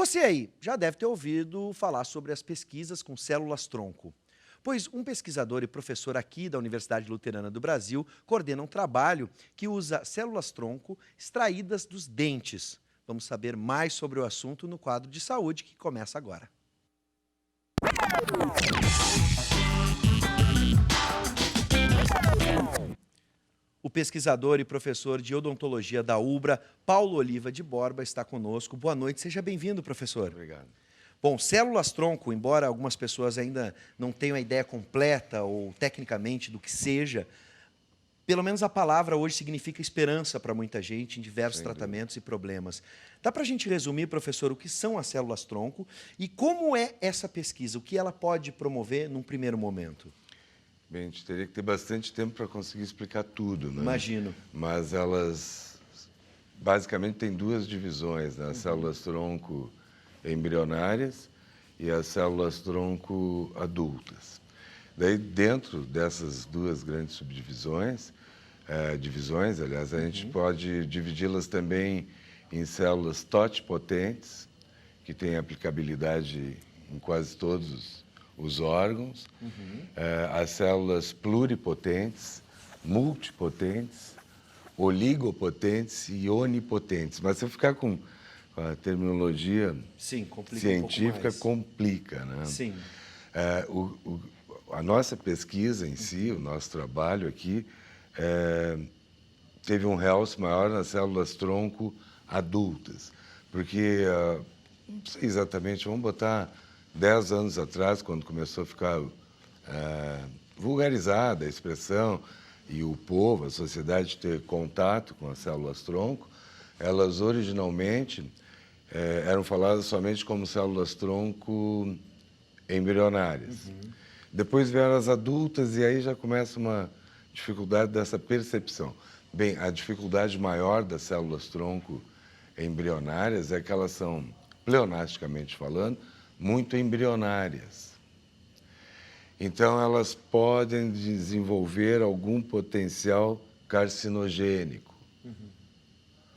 Você aí já deve ter ouvido falar sobre as pesquisas com células-tronco. Pois um pesquisador e professor aqui da Universidade Luterana do Brasil coordena um trabalho que usa células-tronco extraídas dos dentes. Vamos saber mais sobre o assunto no quadro de saúde que começa agora. O pesquisador e professor de odontologia da UBRA, Paulo Oliva de Borba, está conosco. Boa noite, seja bem-vindo, professor. Obrigado. Bom, células-tronco, embora algumas pessoas ainda não tenham a ideia completa ou tecnicamente do que seja, pelo menos a palavra hoje significa esperança para muita gente em diversos tratamentos e problemas. Dá para a gente resumir, professor, o que são as células-tronco e como é essa pesquisa, o que ela pode promover num primeiro momento? Bem, a gente teria que ter bastante tempo para conseguir explicar tudo, né? Imagino. Mas elas, basicamente, têm duas divisões, né? As células-tronco embrionárias e as células-tronco adultas. Daí, dentro dessas duas grandes subdivisões, aliás, a gente pode dividi-las também em células totipotentes, que têm aplicabilidade em quase todos os órgãos, as células pluripotentes, multipotentes, oligopotentes e onipotentes. Mas se eu ficar com a terminologia científica, complica, né? Sim. A nossa pesquisa em si, o nosso trabalho aqui, teve um realce maior nas células-tronco adultas, porque, não sei exatamente, vamos botar 10 anos atrás, quando começou a ficar vulgarizada a expressão e o povo, a sociedade ter contato com as células-tronco, elas originalmente eram faladas somente como células-tronco embrionárias. Depois vieram as adultas e aí já começa uma dificuldade dessa percepção. Bem, a dificuldade maior das células-tronco embrionárias é que elas são, pleonasticamente falando, muito embrionárias. Então, elas podem desenvolver algum potencial carcinogênico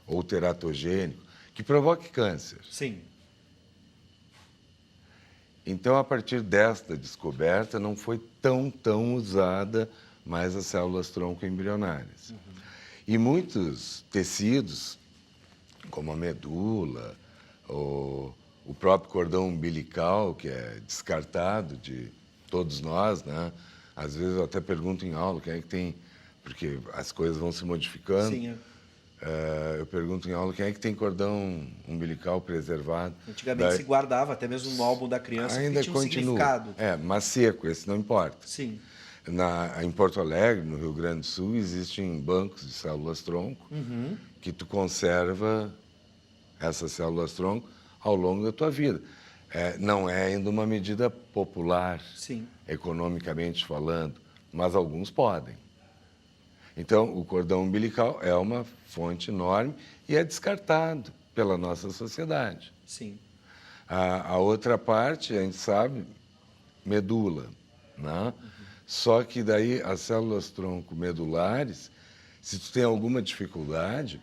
ou teratogênico que provoque câncer. Sim. Então, a partir desta descoberta, não foi tão usada mais as células-tronco embrionárias. E muitos tecidos, como a medula, o próprio cordão umbilical, que é descartado de todos nós, né? Às vezes eu até pergunto em aula quem é que tem, porque as coisas vão se modificando. Sim. Eu pergunto em aula quem é que tem cordão umbilical preservado. Antigamente se guardava, até mesmo no álbum da criança, ainda que tinha um continua. significado. Mas seco, esse não importa. Sim. Em Porto Alegre, no Rio Grande do Sul, existem bancos de células-tronco que tu conserva essas células-tronco ao longo da tua vida. Não é ainda uma medida popular, economicamente falando, mas alguns podem. Então, o cordão umbilical é uma fonte enorme e é descartado pela nossa sociedade. Sim. A outra parte, a gente sabe, medula, né? Só que daí as células-tronco medulares, se tu tem alguma dificuldade,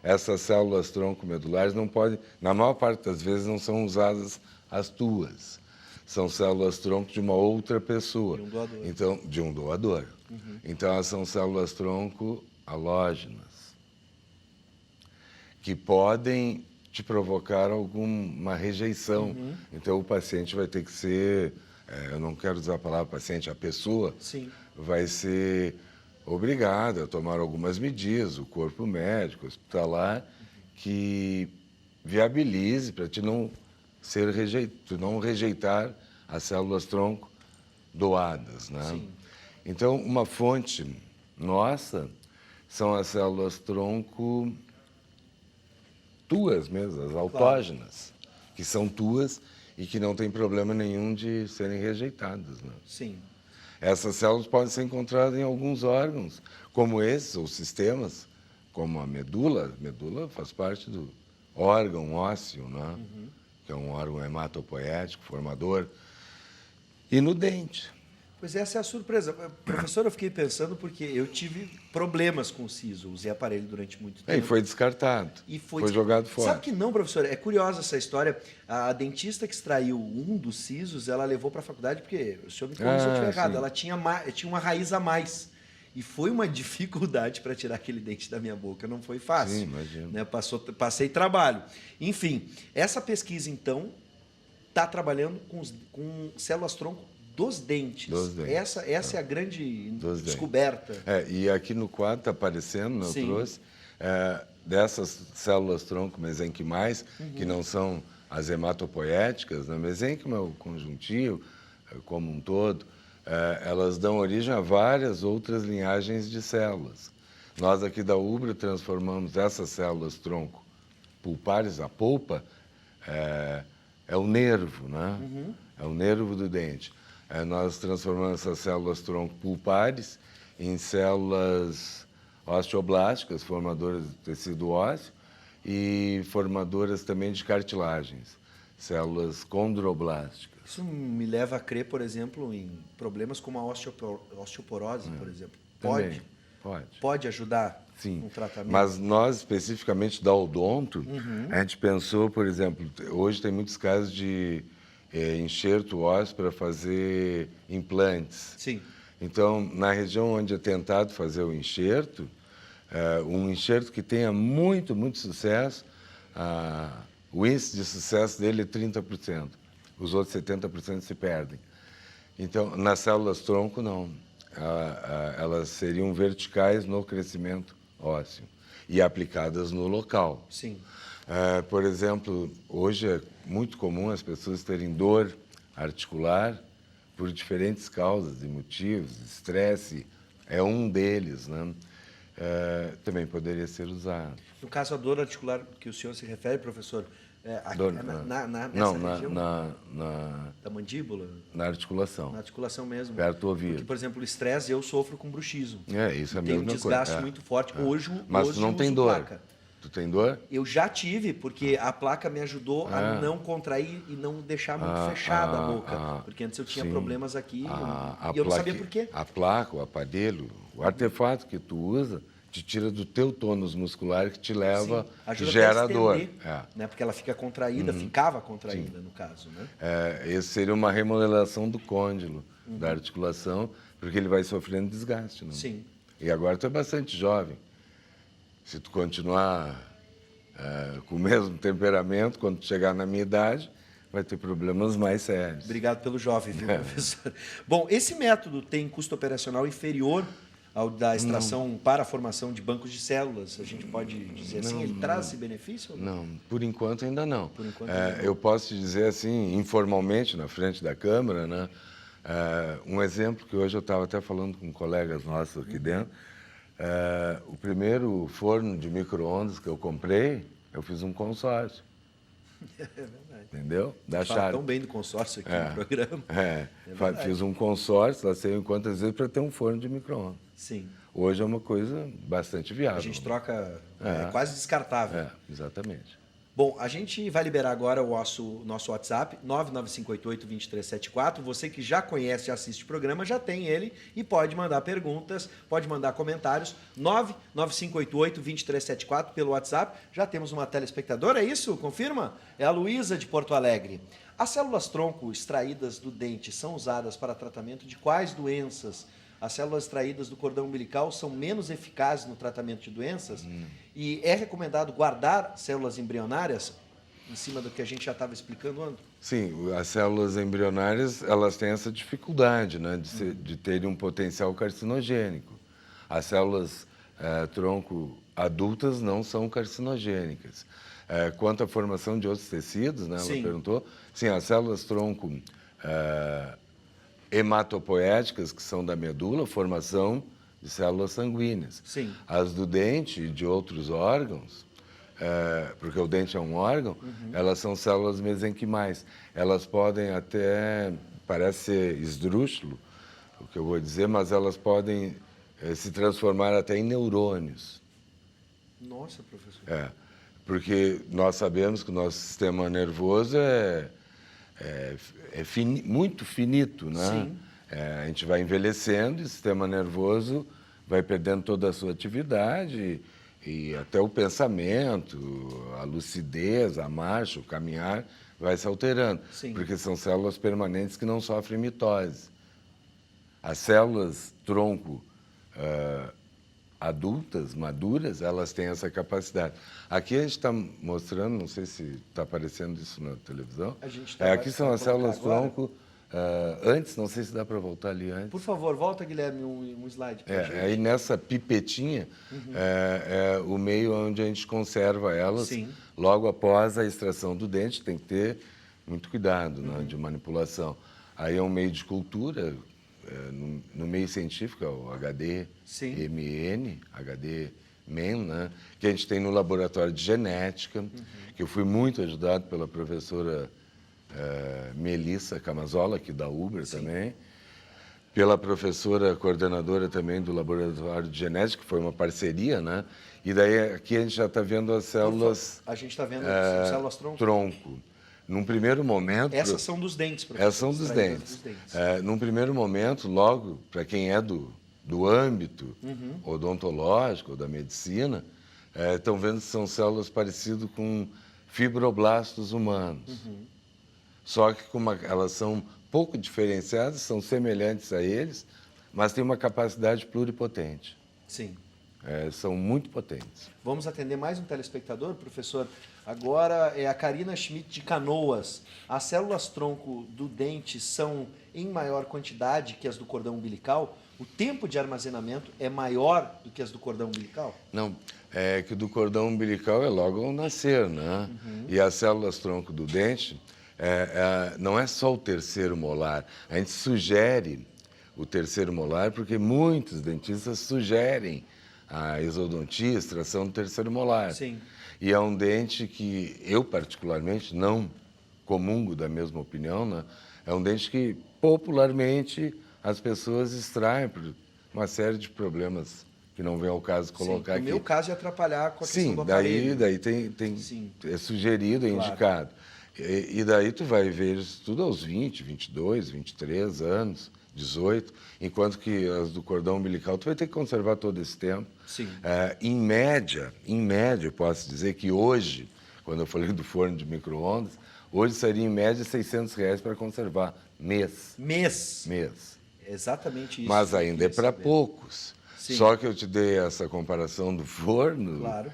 essas células-tronco medulares não podem, na maior parte das vezes, não são usadas as tuas. São células-tronco de uma outra pessoa. De um doador. Então, de um doador. Então, elas são células-tronco halógenas, que podem te provocar alguma rejeição. Então, o paciente vai ter que ser, eu não quero usar a palavra paciente, a pessoa vai ser obrigada a tomar algumas medidas, o corpo médico, hospitalar, que viabilize para te não rejeitar as células-tronco doadas, né? Sim. Então, uma fonte nossa são as células-tronco tuas mesmo, as autógenas, que são tuas e que não tem problema nenhum de serem rejeitadas, né? Sim. Essas células podem ser encontradas em alguns órgãos, como esses, ou sistemas, como a medula. A medula faz parte do órgão ósseo, né? Que é um órgão hematopoético, formador. E no dente. Pois essa é a surpresa. Professor, eu fiquei pensando porque eu tive problemas com o siso, usei aparelho durante muito tempo. E foi descartado. E foi jogado fora. Sabe que não, professor? É curiosa essa história. A dentista que extraiu um dos sisos, ela levou para a faculdade, porque o senhor me corrija se eu estiver errado, ela tinha uma raiz a mais. E foi uma dificuldade para tirar aquele dente da minha boca. Não foi fácil. Sim, imagino. Né? Passei trabalho. Enfim, essa pesquisa, então, está trabalhando com células-tronco dos dentes. Essa é a grande descoberta. E aqui no quadro está aparecendo, eu trouxe, dessas células-tronco mesenquimais, que não são as hematopoéticas, né? Mesenquima é o conjuntivo, como um todo, elas dão origem a várias outras linhagens de células. Nós aqui da Ubra transformamos essas células-tronco pulpares, a polpa, é o nervo, né? É o nervo do dente. Nós transformamos essas células-tronco pulpares em células osteoblásticas, formadoras de tecido ósseo, e formadoras também de cartilagens, células condroblásticas. Isso me leva a crer, por exemplo, em problemas como a osteoporose, por exemplo. Pode ajudar no tratamento? Mas nós, especificamente da odonto, a gente pensou, por exemplo, hoje tem muitos casos de enxerto ósseo para fazer implantes. Sim. Então, na região onde é tentado fazer o enxerto, um enxerto que tenha muito, muito sucesso, o índice de sucesso dele é 30%. Os outros 70% se perdem. Então, nas células-tronco, não. Elas seriam verticais no crescimento ósseo e aplicadas no local. Sim. Por exemplo, hoje é muito comum as pessoas terem dor articular por diferentes causas e motivos. Estresse é um deles, né? Também poderia ser usado. No caso, a dor articular que o senhor se refere, professor, nessa região? Da mandíbula? Na articulação. Na articulação mesmo. Perto do ouvido. Porque, por exemplo, o estresse, eu sofro com bruxismo. Isso é a mesma coisa. Tem um desgaste muito forte. Hoje, mas tu não tem dor? Placa. Tu tem dor? Eu já tive, porque a placa me ajudou a não contrair e não deixar muito fechada a boca. Porque antes eu tinha problemas aqui e eu não sabia por quê. A placa, o aparelho, o artefato que tu usa, te tira do teu tônus muscular que te leva, que gera dor. Né? Porque ela fica contraída, ficava contraída, no caso. Né? Esse seria uma remodelação do côndilo, da articulação, porque ele vai sofrendo desgaste. Não? Sim. E agora tu é bastante jovem. Se tu continuar com o mesmo temperamento, quando tu chegar na minha idade, vai ter problemas mais sérios. Obrigado pelo jovem, viu, professor? Bom, esse método tem custo operacional inferior ao da extração para a formação de bancos de células? A gente pode dizer assim, ele traz esse benefício? Não, por enquanto ainda não. Por enquanto ainda não. Eu posso te dizer assim, informalmente, na frente da Câmara, né? Um exemplo que hoje eu estava até falando com colegas nossos aqui dentro, o primeiro forno de micro-ondas que eu comprei, eu fiz um consórcio. É verdade. Entendeu? Fala tão bem do consórcio aqui no programa. Fiz um consórcio, lá sei em quantas vezes, para ter um forno de micro-ondas. Sim. Hoje é uma coisa bastante viável. A gente troca, quase descartável. Exatamente. Bom, a gente vai liberar agora o nosso WhatsApp, 99588-2374. Você que já conhece e assiste o programa, já tem ele e pode mandar perguntas, pode mandar comentários. 99588-2374 pelo WhatsApp. Já temos uma telespectadora, é isso? Confirma? É a Luísa de Porto Alegre. As células-tronco extraídas do dente são usadas para tratamento de quais doenças? As células extraídas do cordão umbilical são menos eficazes no tratamento de doenças? E é recomendado guardar células embrionárias, em cima do que a gente já estava explicando antes? Sim, as células embrionárias elas têm essa dificuldade, né, de terem um potencial carcinogênico. As células tronco adultas não são carcinogênicas. Quanto à formação de outros tecidos, né, ela perguntou, sim, as células tronco hematopoéticas, que são da medula, formação de células sanguíneas. Sim. As do dente e de outros órgãos, porque o dente é um órgão, elas são células mesenquimais. Elas podem até, parece ser esdrúxulo, o que eu vou dizer, mas elas podem se transformar até em neurônios. Nossa, professor. Porque nós sabemos que o nosso sistema nervoso muito finito, né? Sim. A gente vai envelhecendo e o sistema nervoso vai perdendo toda a sua atividade e até o pensamento, a lucidez, a marcha, o caminhar vai se alterando. Sim. Porque são células permanentes que não sofrem mitose. As células tronco adultas, maduras, elas têm essa capacidade. Aqui a gente está mostrando, não sei se está aparecendo isso na televisão. Aqui são as células tronco antes, não sei se dá para voltar ali antes. Por favor, volta, Guilherme, um slide para gente. Aí nessa pipetinha é o meio onde a gente conserva elas. Sim. Logo após a extração do dente, tem que ter muito cuidado, né, de manipulação. Aí é um meio de cultura, no meio científico, é o HDMN, né, que a gente tem no laboratório de genética, que eu fui muito ajudado pela professora Melissa Camazola, aqui da Ubra também, pela professora coordenadora também do laboratório de genética, que foi uma parceria, né? E daí aqui a gente já está vendo as células... A gente está vendo células tronco. Num primeiro momento... Essas são dos dentes, professor. Essas são dos dentes. Num primeiro momento, logo, para quem é do âmbito odontológico ou da medicina, estão vendo que são células parecidas com fibroblastos humanos. Só que elas são pouco diferenciadas, são semelhantes a eles, mas têm uma capacidade pluripotente. Sim. São muito potentes. Vamos atender mais um telespectador, professor. Agora é a Karina Schmidt de Canoas. As células-tronco do dente são em maior quantidade que as do cordão umbilical? O tempo de armazenamento é maior do que as do cordão umbilical? Não, é que o do cordão umbilical é logo ao nascer, né? E as células-tronco do dente não é só o terceiro molar. A gente sugere o terceiro molar porque muitos dentistas sugerem a exodontia, a extração do terceiro molar. Sim. E é um dente que eu, particularmente, não comungo da mesma opinião, né? É um dente que, popularmente, as pessoas extraem por uma série de problemas que não vem ao caso colocar aqui. No meu caso, é atrapalhar com a questão do aparelho. Daí é sugerido, é indicado. E daí tu vai ver isso tudo aos 20, 22, 23 anos, 18, enquanto que as do cordão umbilical tu vai ter que conservar todo esse tempo. Sim. Em média, eu posso dizer que hoje, quando eu falei do forno de micro-ondas, hoje seria em média R$600 para conservar mês. Mês. Exatamente isso. Mas ainda é para poucos. Sim. Só que eu te dei essa comparação do forno. Claro.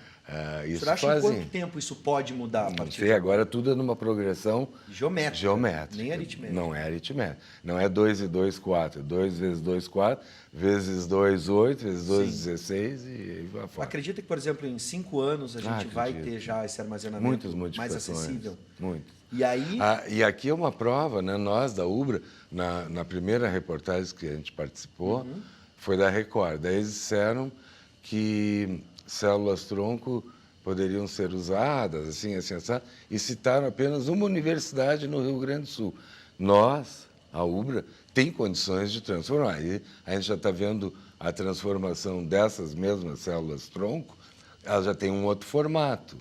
Isso Você acha em quanto tempo isso pode mudar a partir Não sei, agora tudo é numa progressão geométrica. Nem aritmética. Não é aritmética. Não é 2 e 2, 4. 2 vezes 2, 4. Vezes 2, 8. Vezes 2, 16 e aí vai fora. Acredita que, por exemplo, em 5 anos a gente vai ter já esse armazenamento mais acessível? Muitas. E aí... E aqui é uma prova, né? Nós, da Ubra, na primeira reportagem que a gente participou, foi da Record. Daí eles disseram que células-tronco poderiam ser usadas, assim, assado, e citaram apenas uma universidade no Rio Grande do Sul. Nós, a Ubra, tem condições de transformar. E a gente já está vendo a transformação dessas mesmas células-tronco, elas já têm um outro formato.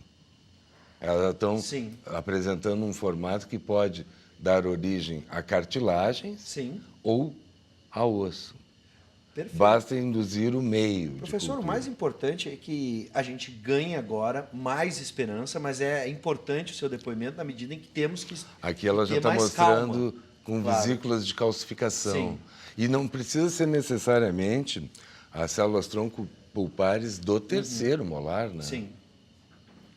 Elas já estão apresentando um formato que pode dar origem a cartilagens ou a osso. Perfeito. Basta induzir o meio. Professor, o mais importante é que a gente ganhe agora mais esperança, mas é importante o seu depoimento na medida em que temos que aqui ela já está mostrando com vesículas de calcificação. Sim. E não precisa ser necessariamente as células-tronco pulpares do terceiro molar, né? Sim.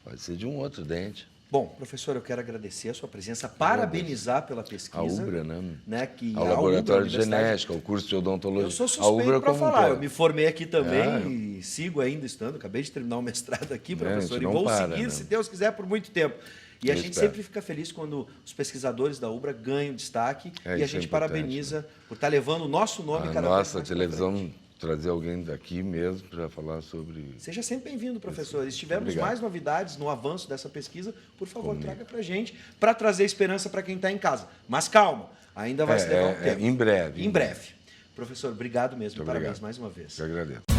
Pode ser de um outro dente. Bom, professor, eu quero agradecer a sua presença, parabenizar pela pesquisa. A Ubra, né? Que ao laboratório de genética, ao curso de odontologia. Eu sou suspeito para falar, eu me formei aqui também e sigo ainda estudando. Acabei de terminar o mestrado aqui, professor, e vou seguir, se Deus quiser, por muito tempo. E a gente sempre fica feliz quando os pesquisadores da Ubra ganham destaque e a gente parabeniza por estar levando o nosso nome cada vez mais nossa televisão trazer alguém daqui mesmo para falar sobre... Seja sempre bem-vindo, professor. Se tivermos mais novidades no avanço dessa pesquisa, por favor, traga para a gente, para trazer esperança para quem está em casa. Mas calma, ainda vai se levar um tempo. Em breve. Em breve. Professor, obrigado mesmo. Muito Parabéns obrigado. mais uma vez. Eu agradeço.